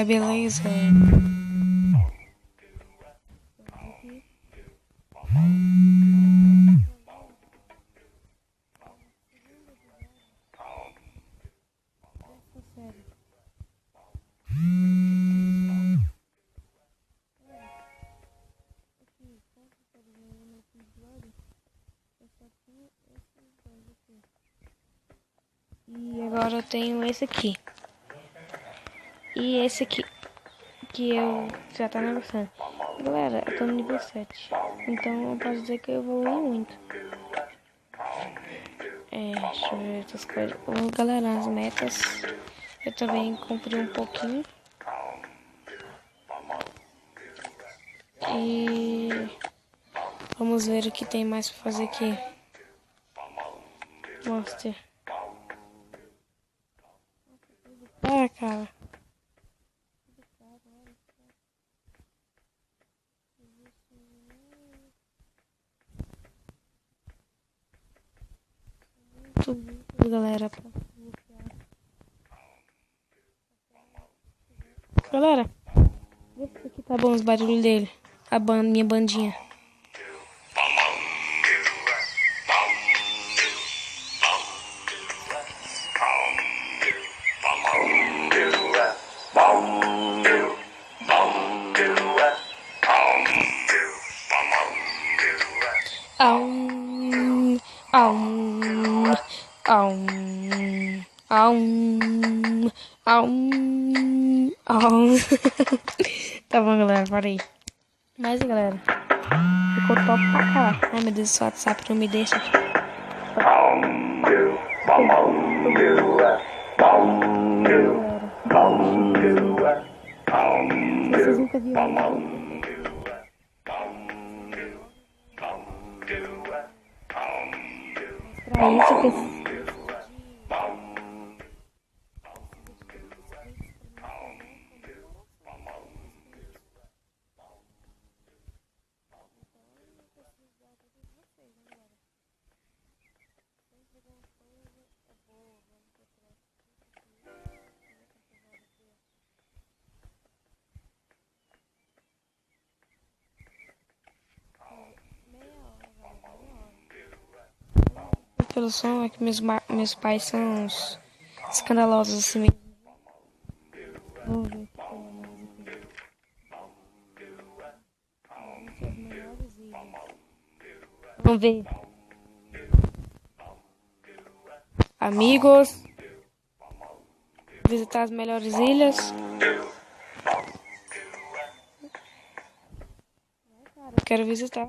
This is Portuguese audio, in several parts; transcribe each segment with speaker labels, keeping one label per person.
Speaker 1: galera, beleza? E agora eu tenho esse aqui. E esse aqui. Que eu já tá negociando. Galera, eu tô no nível 7. Então eu posso dizer que eu evolui muito. Deixa eu ver outras coisas. Galera, as metas. Eu também cumpri um pouquinho. E vamos ver o que tem mais pra fazer aqui. Monster. Cara. Tudo, galera. Galera, vê se aqui tá bom os barulhos dele. Minha bandinha. Aum, aum, aum, aum, aum, aum. Tá bom, galera, parei. Mas, galera, ficou top pra cá. Ai, meu Deus, o WhatsApp não me deixa. Vocês nunca viram. Pra isso que pelo som é que meus pais são uns escandalosos assim mesmo. Vamos ver o que tem mais aqui. Vamos ver. Amigos. Visitar as melhores ilhas. Eu quero visitar.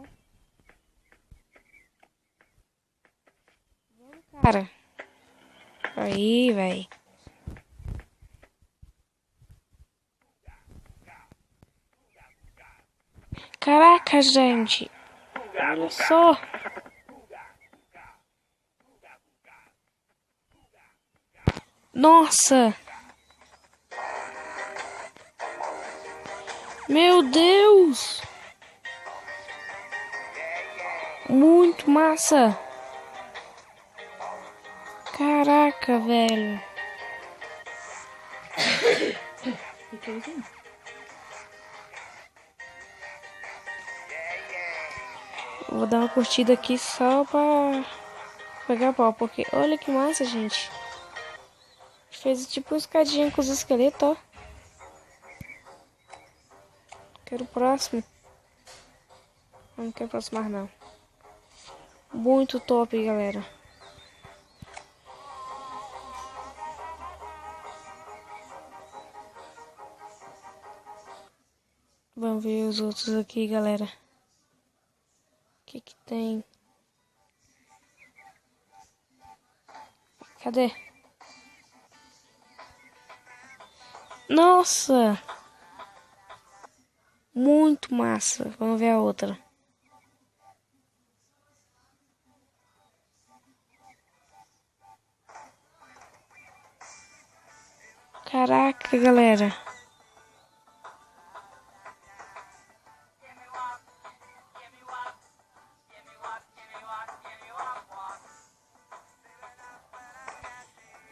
Speaker 1: Cara. Aí, véi. Caraca, gente. Olha só. Nossa. Meu Deus. Muito massa. Caraca, velho. Vou dar uma curtida aqui só pra pegar pau, porque olha que massa, gente. Fez tipo uma escadinha com os esqueletos, ó. Quero o próximo. Não quero aproximar, não. Muito top, galera. Vamos ver os outros aqui, galera. O que que tem? Cadê? Nossa! Muito massa. Vamos ver a outra. Caraca, galera.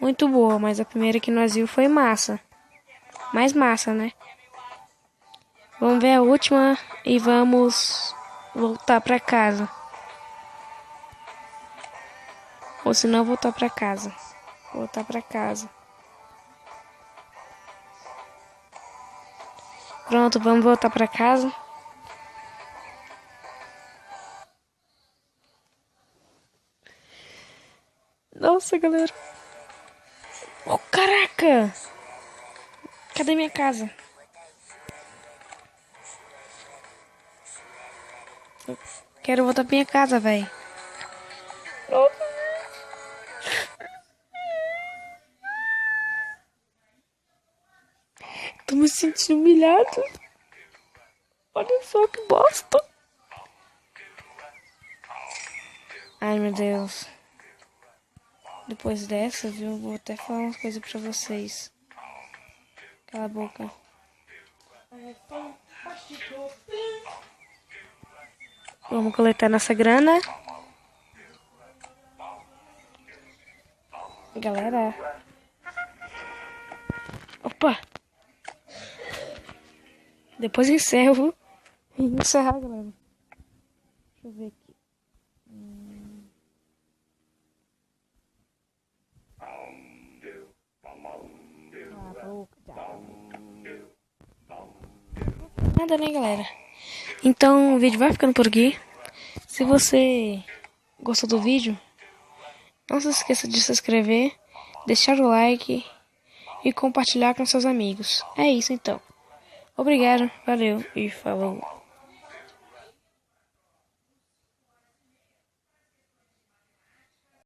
Speaker 1: Muito boa, mas a primeira que nós vimos foi massa. mais massa, né? Vamos ver a última e vamos voltar pra casa. Ou se não, voltar pra casa. Voltar pra casa. Pronto, vamos voltar pra casa. Nossa, galera. Oh, caraca! Cadê minha casa? Eu quero voltar pra minha casa, velho. Tô me sentindo humilhado. Olha só que bosta. Ai, meu Deus. Depois dessa, viu? Vou até falar umas coisas pra vocês. Cala a boca. Vamos coletar nossa grana. Galera. Opa. Depois encerro. Encerrar, galera. Deixa eu ver aqui. Nada, né, galera? Então o vídeo vai ficando por aqui. Se você gostou do vídeo, não se esqueça de se inscrever, deixar o like e compartilhar com seus amigos. É isso então. Obrigado, valeu e falou.